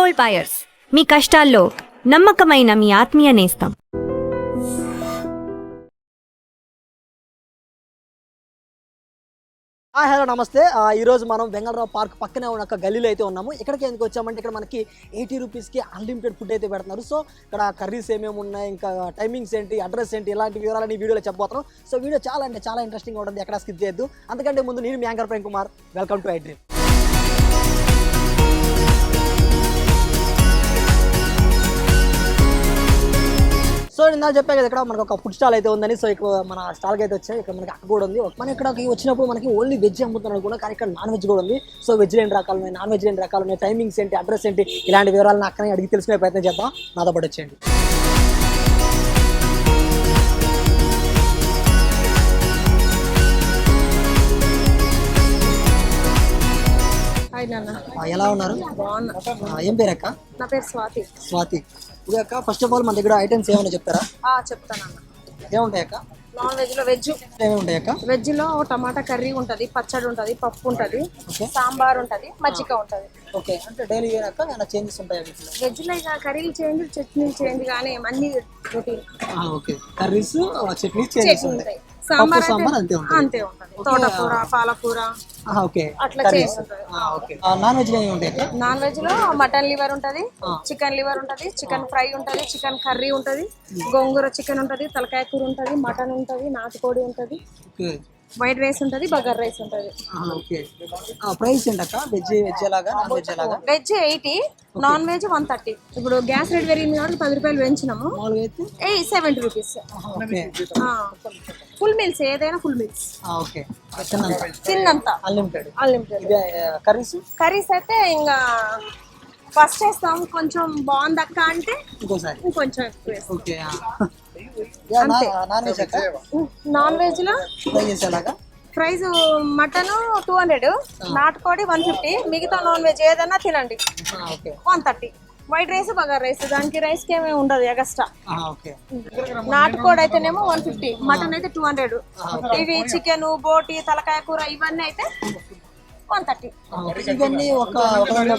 Gold buyers, మీ కష్టాల్లో నమ్మకమైన మీ ఆత్మీయ నేస్తం. హలో నమస్తే. ఈరోజు మనం వెంగళరావు పార్క్ పక్కనే ఉన్న ఒక గల్లీలో అయితే ఉన్నాము. ఇక్కడికి ఎందుకు వచ్చామంటే ఇక్కడ మనకి 80 రూపీస్కి అన్లిమిటెడ్ ఫుడ్ అయితే పెడుతున్నారు. సో ఇక్కడ కర్రీస్ ఏమేమి ఉన్నాయి, ఇంకా టైమింగ్స్ ఏంటి, అడ్రస్ ఏంటి, ఇలాంటి వివరాలని వీడియోలో చెప్పబోతున్నాం. సో వీడియో చాలా అంటే చాలా ఇంట్రెస్టింగ్ ఉంటుంది, ఎక్కడ స్కిప్ చేయొద్దు. అంతకంటే ముందు నేను మీ anchor Prem Kumar. Welcome to I dream. So నేను చెప్పా కదా, ఇక్కడ మనకు ఒక ఫుడ్ స్టాల్ అయితే ఉందని. సో ఇక్కడ మన స్టాల్కి అయితే వచ్చాయి. ఇక్కడ మనకి అక్క కూడా ఉంది. మన ఇక్కడికి వచ్చినప్పుడు మనకి ఓన్లీ వెజ్ అమ్ముతున్నారు కూడా, కానీ ఇక్కడ నాన్ వెజ్ కూడా ఉంది. సో వెజ్ లేని రకాలు ఉన్నాయి, నాన్ వెజ్ లేని రకాలు ఉన్నాయి, టైమింగ్స్ ఏంటి, అడ్రస్ ఏంటి, ఇలాంటి వివరాలను అక్కనే అడిగి తెలుసుకునే ప్రయత్నం చేద్దాం. నాతో పాటు వచ్చేయండి. ఎలా ఉన్నారు? ఏం పేరు అక్క? నా పేరు స్వాతి. స్వాతి. ఇది అక్క, ఫస్ట్ ఆఫ్ ఆల్ మన దగ్గర ఐటమ్స్ ఏమైనా చెప్తారా? చెప్తానన్న. ఏముంటాయి అక్క? నాన్ వెజ్ లో వెజ్ ఏమేమి ఉంటాయి అక్క? వెజ్ లో టమాటా కర్రీ ఉంటది, పచ్చడి ఉంటది, పప్పు ఉంటది, సాంబార్ ఉంటది, మజ్జిగ ఉంటది. ఓకే, అంటే డైలీ అక్క ఏమైనా చేంజెస్ ఉంటాయి వెజ్ లో ఇక కర్రీలు చేంజ్, చట్నీలు చేంజ్, కానీ అన్ని రొటీన్. ఓకే, కర్రీస్ చట్నీ ఉంటాయి. సాంబార్ అంతే ఉంటది. తోటకూర, పాలకూర అట్లా చేసి ఉంటది. నాన్ వెజ్ ఉంటాయి. నాన్ వెజ్ లో మటన్ లివర్ ఉంటది, చికెన్ లివర్ ఉంటది, చికెన్ ఫ్రై ఉంటది, చికెన్ కర్రీ ఉంటది, గోంగూర చికెన్ ఉంటది, తలకాయ కూర ఉంటది, మటన్ ఉంటది, నాటుకోడి ఉంటది, వైట్ రైస్ ఉంటది, బగర్ రైస్ ఉంటది. ప్రైస్ ఏంటక్క? వెజ్ ఎలాగా, నాన్ వెజ్ ఎలాగా? Veg 80, non veg 130. ఇప్పుడు గ్యాస్ రేట్ పెరిగింది కాబట్టి 10 రూపాయలు పెంచినాము. 70 రూపీస్. ఫుల్ మీల్స్, ఏదైనా ఫుల్ మీల్స్. తిన్నంత అన్లిమిటెడ్. కర్రీస్ అయితే ఇంకా ఫస్ట్ వేస్తాం, కొంచెం బాగుంది అక్క అంటే ఇంకొంచెం ఎక్కువ వేస్తాం. నాన్ వెజ్ లో ప్రైస్ మటన్ 200, నాటుకోడి 150, మిగతా నాన్ వెజ్ ఏదైనా తినండి 130. వైట్ రైస్, బగార్ రైస్, దానికి రైస్ కి ఏమీ ఉండదు ఎగస్ట్రా. నాటుకోడి అయితేనేమో 150, మటన్ అయితే 200, ఇవి చికెన్, బోటి, తలకాయ కూర ఇవన్నీ అయితే 130. ఇవన్నీ ఒక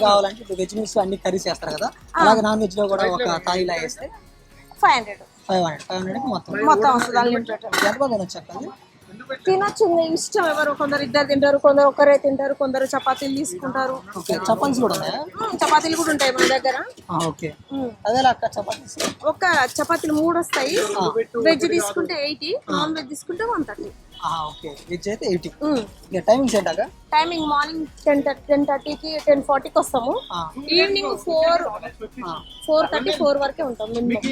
కావాలంటే వెజ్ మీల్స్ అన్ని కర్రీస్ చేస్తారు కదా, అలాగే నాన్ వెజ్ లో కూడా ఒక థాయిలా వేస్తే 500 మొత్తం వస్తుంది. అన్లిమిటెడ్. తినొచ్చు, ఇష్టం. ఎవరు కొందరు ఇద్దరు తింటారు, కొందరు ఒక్కరే తింటారు, కొందరు చపాతీలు తీసుకుంటారు. చపాతీలు కూడా ఉంటాయి మన దగ్గర. ఒక చపాతీలు 3 వస్తాయి. వెజ్ తీసుకుంటే 80, నాన్ వెజ్ తీసుకుంటే 130. టైమింగ్ మార్నింగ్ 10:30కి 10:40కి వస్తాము. ఈవినింగ్ 4:30, 4 వరకే ఉంటాం మినిమం.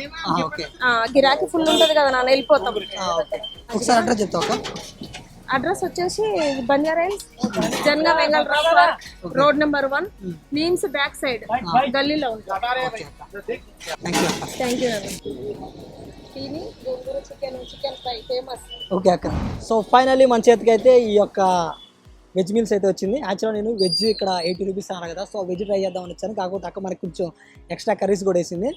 గిరాకీ ఫుల్ ఉంటది కదా నాన్న, వెళ్ళిపోతాం. అడ్రస్ వచ్చేసి Banjara Hills, జనగా Vengala Rao park, road number 1, memes back side గల్లీలో ఉంటాం. Thank you. Chicken fry famous. Okay అక్క. సో ఫైనల్లీ మన చేతికి అయితే ఈ యొక్క వెజ్ మీల్స్ అయితే వచ్చింది. యాక్చువల్గా నేను వెజ్ ఇక్కడ 80 రూపీస్ అన్నా కదా, సో వెజ్ ట్రై చేద్దామని వచ్చాను. కాకపోతే అక్క మనకి కొంచెం ఎక్స్ట్రా కర్రీస్ కూడా వేసింది.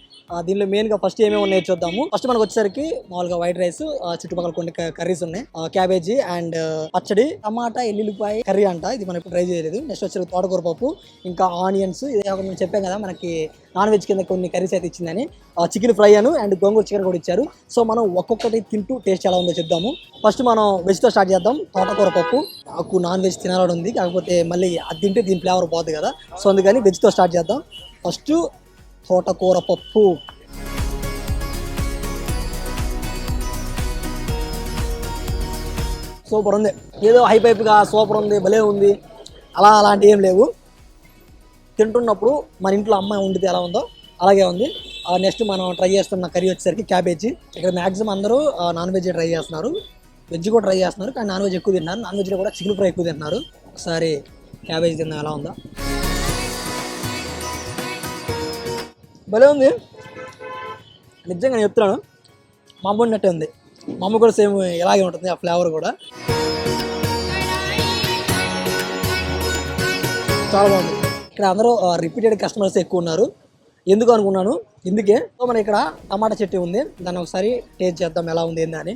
దీనిలో మెయిన్గా ఫస్ట్ ఏమేమి ఉన్నాయో చూద్దాము. ఫస్ట్ మనకు వచ్చేసరికి మామూలుగా వైట్ రైస్, చుట్టుపక్కల కొన్ని కర్రీస్ ఉన్నాయి, క్యాబేజీ అండ్ పచ్చడి, టమాటా, ఎల్లుల్లిపాయ కర్రీ అంట. ఇది మనం ట్రై చేయలేదు. నెక్స్ట్ వచ్చేసరికి తోటకూర పప్పు, ఇంకా ఆనియన్స్. ఇదే మనం చెప్పాం కదా మనకి నాన్ వెజ్ కింద కొన్ని కర్రీస్ అయితే ఇచ్చిందని. Chicken fry and gongura chicken కూడా ఇచ్చారు. సో మనం ఒక్కొక్కటి తింటూ టేస్ట్ ఎలా ఉందో చెప్దాము. ఫస్ట్ మనం వెజ్తో స్టార్ట్ చేద్దాం. తోటకూర పప్పు. నాకు నాన్ వెజ్ తినాలని ఉంది, కాకపోతే మళ్ళీ అది తింటే దీని ఫ్లేవర్ పోతుంది కదా, సో అందుకని వెజ్తో స్టార్ట్ చేద్దాం. ఫస్ట్ తోటకూర పప్పు. సూపర్ ఉంది. ఏదో హైపైప్గా సూపర్ ఉంది, భలే ఉంది, అలాంటివి ఏం లేవు. తింటున్నప్పుడు మన ఇంట్లో అమ్మాయి వండితే ఎలా ఉందో అలాగే ఉంది. నెక్స్ట్ మనం ట్రై చేస్తున్న కర్రీ వచ్చేసరికి క్యాబేజీ. ఇక్కడ మ్యాక్సిమం అందరూ నాన్ వెజ్ ట్రై చేస్తున్నారు, వెజ్ కూడా ట్రై చేస్తున్నారు, కానీ నాన్ వెజ్ ఎక్కువ తింటున్నారు. నాన్ వెజ్లో కూడా చికెన్ ఫ్రై ఎక్కువ తింటున్నారు. ఒకసారి క్యాబేజీ తిందాం ఎలా ఉందా. భలే ఉంది, నిజంగా నేను చెప్తున్నాను. మా అమ్మ ఉన్నట్టే ఉంది. మా అమ్మ కూడా సేమ్ ఇలాగే ఉంటుంది, ఆ ఫ్లేవర్ కూడా చాలా బాగుంది. ఇక్కడ అందరూ రిపీటెడ్ కస్టమర్స్ ఎక్కువ ఉన్నారు. ఎందుకు అనుకున్నాను, ఇందుకే. సో మన ఇక్కడ టమాటా చట్నీ ఉంది, దాన్ని ఒకసారి టేస్ట్ చేద్దాం ఎలా ఉంది ఏందని.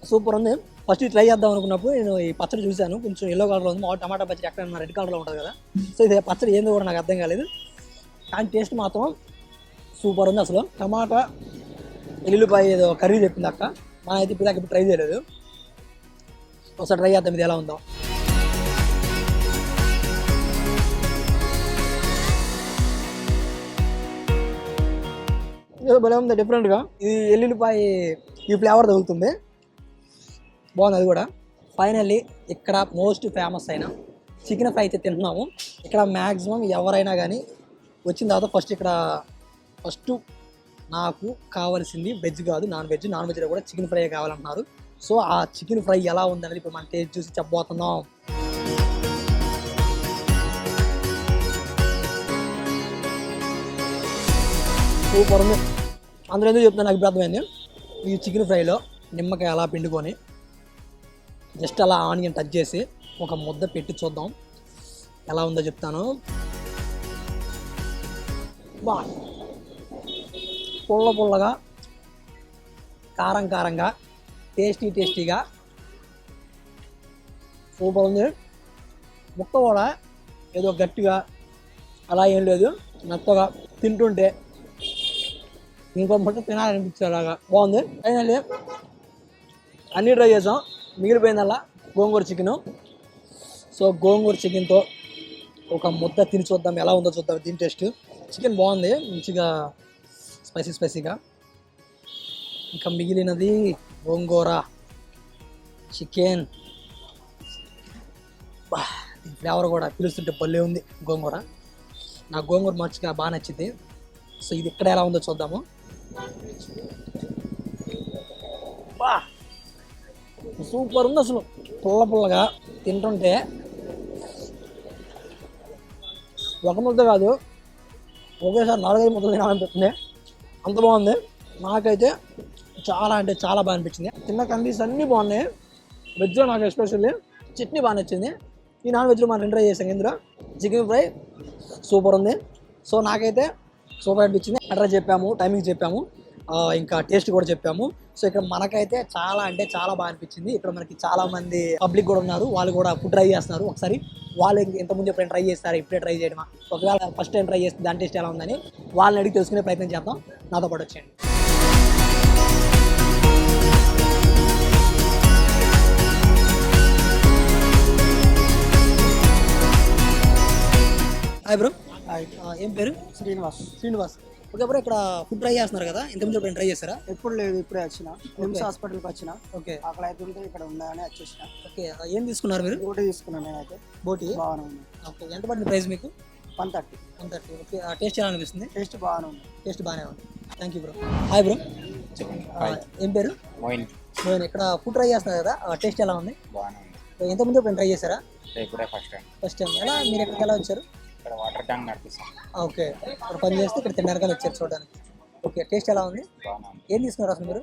సూపర్ ఉంది. ఫస్ట్ ట్రై చేద్దాం అనుకున్నప్పుడు నేను ఈ పచ్చడి చూశాను, కొంచెం ఎల్లో కలర్లో ఉంది. మామూలు టమాటా పచ్చడి ఎక్కడ రెడ్ కలర్లో ఉంటుంది కదా, సో ఇది పచ్చడి ఏందో కూడా నాకు అర్థం కాలేదు, కానీ టేస్ట్ మాత్రం సూపర్ ఉంది అసలు. టమాటా ఎల్లుల్లిపాయ ఏదో కర్రీ చెప్పింది అక్క, మనం అయితే ఇప్పుడు దాకా ట్రై చేయలేదు. ఒకసారి ట్రై చేద్దాం ఇది ఎలా ఉందో. ఏదో భలే ఉంది డిఫరెంట్గా, ఇది ఎల్లుల్లిపాయ ఈ ఫ్లేవర్ తగులుతుంది, బాగుంది అది కూడా. ఫైనల్లీ ఇక్కడ మోస్ట్ ఫేమస్ అయిన చికెన్ ఫ్రై అయితే తింటున్నాము. ఇక్కడ మ్యాక్సిమం ఎవరైనా కానీ వచ్చిన తర్వాత ఫస్ట్ నాకు కావాల్సింది వెజ్ కాదు నాన్ వెజ్, నాన్ వెజ్లో కూడా చికెన్ ఫ్రై కావాలంటున్నారు. సో ఆ చికెన్ ఫ్రై ఎలా ఉందనేది ఇప్పుడు మనం టేస్ట్ చూసి చెప్పబోతున్నాం. సూపర్ ఉంది. అందులో ఎందుకు చెప్తాను నాకు ఇప్పుడు అర్థమైంది. ఈ చికెన్ ఫ్రైలో నిమ్మకాయ అలా పిండుకొని జస్ట్ అలా ఆనియన్ టచ్ చేసి ఒక ముద్ద పెట్టి చూద్దాం ఎలా ఉందో చెప్తాను. బా పుల్ల పుల్లగా, కారం కారంగా, టేస్టీగా సూపర్ ఉంది. ముక్క కూడా ఏదో గట్టిగా అలా ఏం లేదు, మెత్తగా తింటుంటే ఇంకో ముక్క తినాలనిపించేలాగా బాగుంది. ఫైనల్లీ అన్నీ ట్రై చేసాం, మిగిలిపోయిందల్లా గోంగూర చికెను. సో గోంగూర చికెన్తో ఒక ముద్ద తిని చూద్దాం ఎలా ఉందో చూద్దాం. దీని టేస్ట్ చికెన్ బాగుంది, మంచిగా స్పైసీగా. ఇంకా మిగిలినది గోంగూర చికెన్. దీని ఫ్లేవర్ కూడా పిలుస్తుంటే భలే ఉంది గోంగూర. నాకు గోంగూర మంచిగా బాగా నచ్చింది. సో ఇది ఇక్కడ ఎలా ఉందో చూద్దాము. బా సూపర్ ఉంది అసలు, పుల్లగా తింటుంటే ఒక ముద్ద కాదు ఒకేసారి 4-5 ముద్దలు తినాలనిపిస్తుంది, అంత బాగుంది. నాకైతే చాలా అంటే చాలా బాగా అనిపించింది. తిన్న కండీస్ అన్నీ బాగున్నాయి. వెజ్లో నాకు ఎస్పెషల్లీ చట్నీ బాగా నచ్చింది. ఈ నాన్ వెజ్లో మనం ట్రై చేసాం, ఇందులో చికెన్ ఫ్రై సూపర్ ఉంది. సో నాకైతే సూపర్ అనిపించింది. అడ్రస్ చెప్పాము, టైమింగ్ చెప్పాము, ఇంకా టేస్ట్ కూడా చెప్పాము. సో ఇక్కడ మనకైతే చాలా అంటే చాలా బాగా అనిపించింది. ఇక్కడ మనకి చాలా మంది పబ్లిక్ కూడా ఉన్నారు, వాళ్ళు కూడా ఫుడ్ ట్రై చేస్తున్నారు. ఒకసారి వాళ్ళు ఇంతకుముందు ఎప్పుడైనా ట్రై చేస్తారు, ఇప్పుడే ట్రై చేయడమా, ఒకవేళ ఫస్ట్ టైం ట్రై చేస్తే దాని టేస్ట్ ఎలా ఉందని వాళ్ళని అడిగి తెలుసుకునే ప్రయత్నం చేద్దాం. నాతో పాటు వచ్చేయండి. Hi bro. ఏం పేరు? శ్రీనివాస్. ఓకే బ్రో, ఇక్కడ ఫుడ్ ట్రై చేస్తున్నారు కదా, ఇంతకుముందు ఎప్పుడైనా ట్రై చేస్తారా? ఎప్పుడు లేదు, ఇప్పుడే వచ్చిన నిమ్స్ హాస్పిటల్కి వచ్చిన. ఓకే, అక్కడ అయితే ఉంటే ఇక్కడ ఉందని వచ్చేసిన. ఓకే, ఏం తీసుకున్నారు మీరు? బోటి తీసుకున్నాను నేనైతే. బోటి బాగానే ఉంది. ఓకే, ఎంత పడింది ప్రైస్ మీకు? 130. ఓకే, టేస్ట్ ఎలా అనిపిస్తుంది? టేస్ట్ బాగానే ఉంది. టేస్ట్ బాగానే ఉంది. Thank you bro. Hi bro. ఏం పేరు? మోయిన్. ఇక్కడ ఫుడ్ ట్రై చేస్తున్నారు కదా, టేస్ట్ ఎలా ఉంది? బాగానే ఉంది. ఎంతమంది ఎప్పుడైనా ట్రై చేశారా? ఇప్పుడే ఫస్ట్ టైం. ఎలా మీరు ఎక్కడికి ఎలా వచ్చారు? ఇక్కడ వాటర్ ట్యాంక్ నడిపిస్తాం. ఓకే, ఇక్కడ పని చేస్తే ఇక్కడ తిన్నారని వచ్చారు చూడడానికి. ఓకే, టేస్ట్ ఎలా ఉంది? బాగానే ఉంది. ఏం తీసుకున్నారు అసలు మీరు?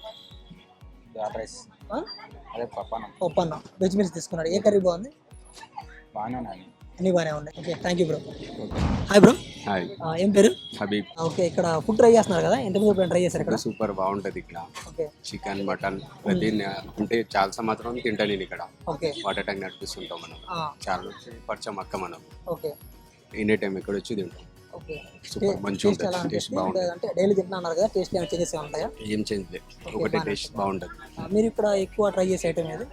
రైస్ అదే పప్పానం. పప్పన్న వెజ్ మీల్స్ తీసుకున్నారు. ఏ కర్రీ బాగుంది? బాగానే ఉన్నాయి, అన్నీ బాగానే ఉన్నాయి. Okay, thank you bro. Hi bro. Hi, ఏం పేరు? హబీబ్. ఓకే, ఇక్కడ ఫుడ్ ట్రై చేస్తున్నారు కదా, ఎంతమంది ఎప్పుడైనా ట్రై చేశారు ఇక్కడ? సూపర్ బాగుంటది ఇక్కడ. ఓకే, చికెన్, మటన్ ప్రతి అంటే చాలా సంవత్సరం తింటా నేను ఇక్కడ. ఓకే, వాటర్ ట్యాంక్ నడిపిస్తుంటాం మనం. చాలా పరిచయం అక్క మనం. ఓకే, ఎనీ టైం ఇక్కడ వచ్చి తింటాం. ఓకే. సూపర్ మంచిగా టేస్ట్ ఎలా ఉంటుంది, టేస్ట్ అనిపిస్తుంది? బాగుంటుంది. అంటే డైలీ తింటున్నారు కదా, టేస్ట్ ఏమైనా చేంజెస్ ఉంటాయా? ఏం చేంజ్ లేదు, ఒకటే టేస్ట్ బాగుంటుంది. మీరు ఇక్కడ ఎక్కువ ట్రై చేసే ఐటమ్ ఏది?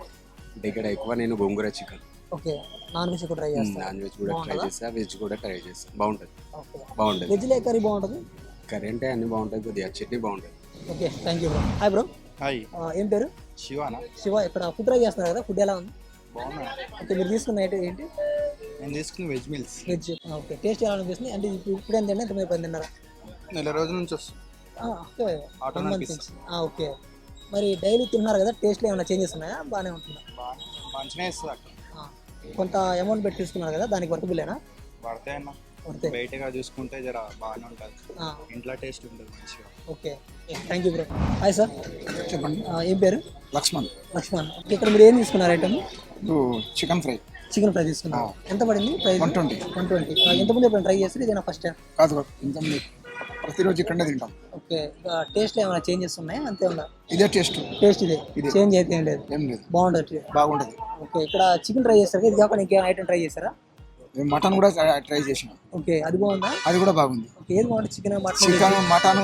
అంటే ఇక్కడ ఎక్కువ నేను గోంగూర చికెన్, ఓకే, నాన్ వెజ్ కూడా ట్రై చేస్తాను. నాన్ వెజ్ కూడా ట్రై చేస్తా, వెజ్ కూడా ట్రై చేస్తా. బాగుంటుంది, ఓకే. బాగుంటుంది. వెజ్లో ఏ కర్రీ బాగుంటుంది? కర్రీ అంటే అన్ని బాగుంటుంది, కొద్దిగా చట్నీ బాగుంటుంది. Okay, thank you bro. Hi bro. Hi, ఏం పేరు? శివానా. శివ. ఇక్కడ ఫుడ్ ట్రై చేస్తున్నారు కదా, ఫుడ్ ఎలా ఉంది? బాగున్నా. ఓకే, మీరు తీసుకున్న ఐటమ్ ఏంటి? నేను తీసుకున్న veg meals. Veg. Okay, taste ఎలా అనిపిస్తుంది? అంటే ఇప్పుడు ఎంత తిన్నా, ఇంత పని తిన్నారా? నెల రోజుల నుంచి వస్తుంది. Okay, auto 1 month నడిపిస్తాం. నుంచి. ఓకే, మరి డైలీ తిన్నారు కదా, టేస్ట్లో ఏమైనా చేంజెస్ ఉన్నాయా? బాగానే ఉంటుందా? మంచిగా ఇస్తుంది అక్కడ. కొంత అమౌంట్ పెట్టి తీసుకున్నారు కదా, దానికి వర్కబుల్లేనా? పడతాయి అన్న. వర్తే. బయటగా చూసుకుంటే జర బాగానే ఉంటుంది, ఇంట్లో టేస్ట్ ఉంటుంది మంచిగా. Okay, thank you bro. Hi sir. చెప్పండి. ఏం పేరు? లక్ష్మణ్. లక్ష్మణ్. ఓకే, ఇక్కడ మీరు ఏం తీసుకున్నారు item? Chicken fry chicken fry తీసుకున్నారు. ఎంత పడింది ప్రైస్? 120. 120. ఎంతమంది ఎప్పుడైనా ట్రై చేస్తారు? ఇదేనా ఫస్ట్ టైం? కాదు ఇంతమంది ప్రతిరోజు ఇక్కడనే తింటాం. ఓకే, టేస్ట్ ఏమైనా చేంజెస్ ఉన్నాయా? అంతే ఉందా? ఇదే టేస్ట్, టేస్ట్ ఇదే, చేంజ్ అయితే ఏం లేదు, ఏం లేదు, బాగుంటుంది. బాగుంటుంది. ఓకే, ఇక్కడ చికెన్ ట్రై చేస్తారు, ఇది కాకుండా ఇంకేమైనా ఐటమ్ ట్రై చేస్తారా? మేము మటన్ కూడా ట్రై చేసినాం, ఓకే, అది బాగుందా? అది కూడా బాగుంది. ఓకే, ఏది బాగుంటుంది? Chicken, mutton? చికెన్, మటన్,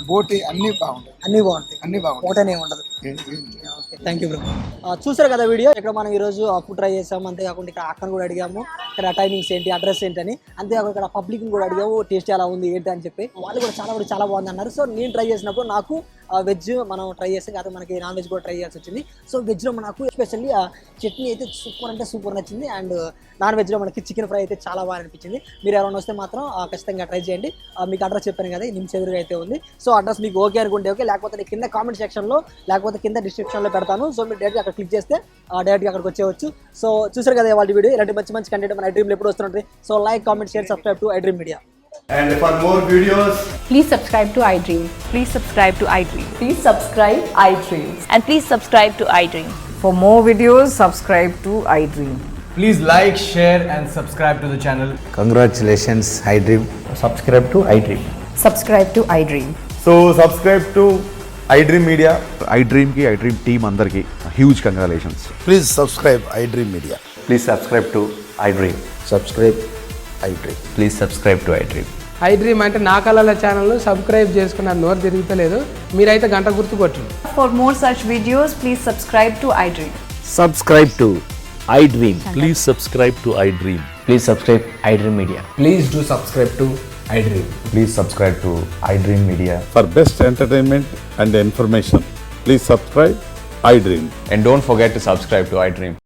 బోటి అన్నీ బాగుంటాయి, అన్నీ బాగుంటాయి, అన్నీ బాగుంటాయి. ఒకటనే ఉండదు. Okay, thank you bro. చూసారు కదా వీడియో, ఇక్కడ మనం ఈరోజు ఫుడ్ ట్రై చేసాము. అంతేకాకుండా ఇక్కడ అక్కను కూడా అడిగాము, ఇక్కడ టైమింగ్స్ ఏంటి, అడ్రస్ ఏంటని. అంతేకాకుండా ఇక్కడ పబ్లిక్ కూడా అడిగాము టేస్ట్ ఎలా ఉంది ఏంటి అని చెప్పి. వాళ్ళు కూడా చాలా బాగుంది అన్నారు. సో నేను ట్రై చేసినప్పుడు నాకు వెజ్ మనం ట్రై చేస్తే కాదు, మనకి నాన్ వెజ్ కూడా ట్రై చేయాల్సి వచ్చింది. సో వెజ్లో మనకు ఎస్పెషల్లీ చట్నీ అయితే సూపర్ అంటే సూపర్ నచ్చింది. అండ్ నాన్ వెజ్లో మనకి చికెన్ ఫ్రై అయితే చాలా బాగా అనిపించింది. మీరు ఎవరైనా వస్తే మాత్రం ఖచ్చితంగా ట్రై చేయండి. మీకు అడ్రస్ చెప్పాను కదా, నిమిషం ఎదురుగా అయితే ఉంది. సో అడ్రస్ మీకు ఓకే అనుకుంటే ఓకే, లేకపోతే నేను కింద కామెంట్ సెక్షన్లో లేకపోతే కింద డిస్క్రిప్షన్లో పెడతాను. సో మీరు డైరెక్ట్గా అక్కడ క్లిక్ చేస్తే డైరెక్ట్గా అక్కడికి వచ్చేవచ్చు. సో చూసారు కదా వాళ్ళ వీడియో, ఇలాంటి మంచి కంటెంట్ మన iDreamలో ఎప్పుడు వస్తుంటుంది. So like, comment, share, subscribe to iDream Media. And for more videos, Please subscribe to iDream. Please subscribe to iDream. Please subscribe iDream. And please subscribe to iDream. For more videos, subscribe to iDream. please like, share, and subscribe to the channel. Congratulations, iDream. Subscribe to iDream. Subscribe to iDream. So subscribe to iDream Media. iDream की iDream team अंदर की huge congratulations. Please subscribe iDream Media. Please subscribe to iDream. Subscribe iDream. Please subscribe to iDream. iDream అంటే నా కళల channel subscribe చేసుకున్న నోరు తిరుగుతలేదు, మీరైతే గంట గుర్తు కొట్టండి. For more such videos, please subscribe to iDream. Subscribe to iDream. Please subscribe to iDream. Please subscribe iDream Media. Please do subscribe to iDream. Please subscribe to iDream Media. For best entertainment and information, please subscribe iDream. And don't forget to subscribe to iDream.